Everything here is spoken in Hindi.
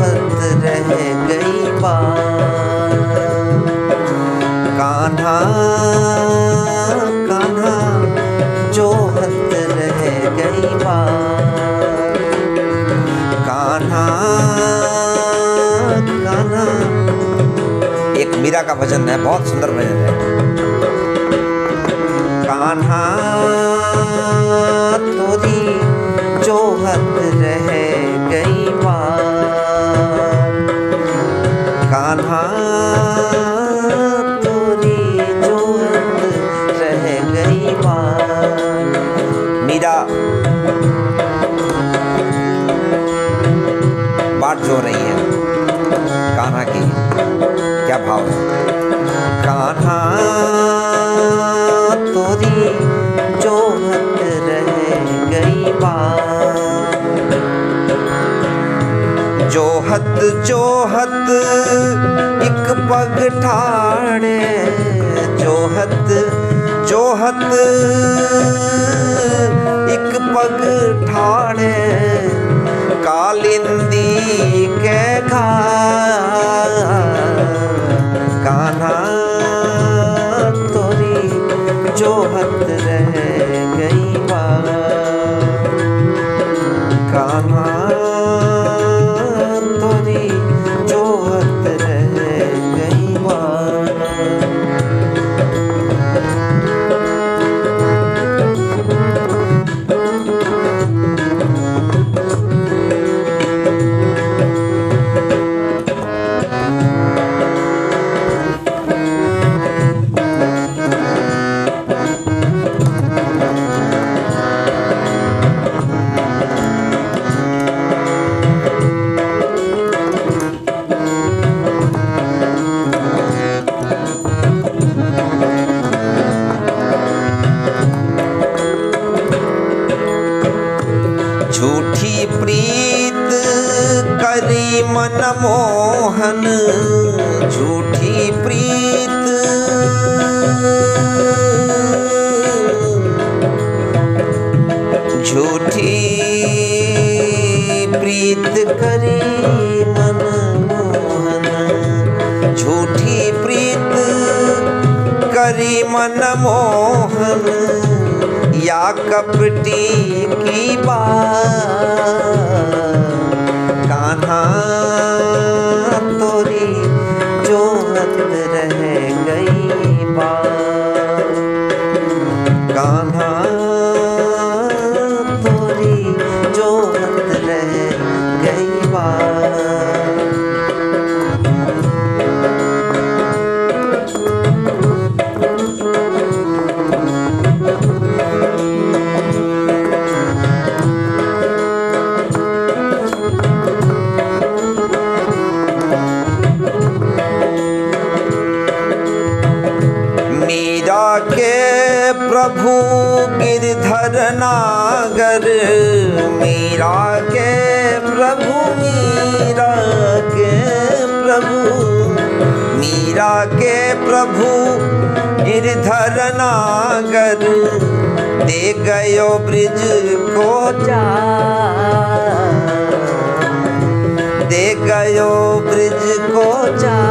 जोहत रह गई बात। कान्हा कान्हा जोहत रह गई बात। कान्हा कान्हा। एक मीरा का भजन है, बहुत सुंदर भजन है। कान्हा तोरी जोहत रह गई बात। कान्हा तोरी जोहत रह गई बात। मीरा बाट जो रही है कान्हा की, क्या भाव है। कान्हा तोरी जोहत रह गई बात। जोहत जोहत एक पग ठाड़े। जोहत जोहत एक पग ठाड़े। कालिंदी के घाट। कान्हा तोरी जोहत रह गई बात। कान्हा तोरी जोहत रह गई बात। झूठी प्रीत करी मन मोहन। झूठी प्रीत झूठी प्रीत करी मन मोहन। झूठी प्रीत करी मन मोहन। या कपटी की बात। कान्हा तोरी जोहत रह गई बात। कान्हा तोरी जोहत रह गई बात। मीरा के प्रभु गिरधर नागर। मीरा के प्रभु मीरा के प्रभु। मीरा के प्रभु गिरधर नागर। दे गयो ब्रिज को जा। दे गयो ब्रिज को जा।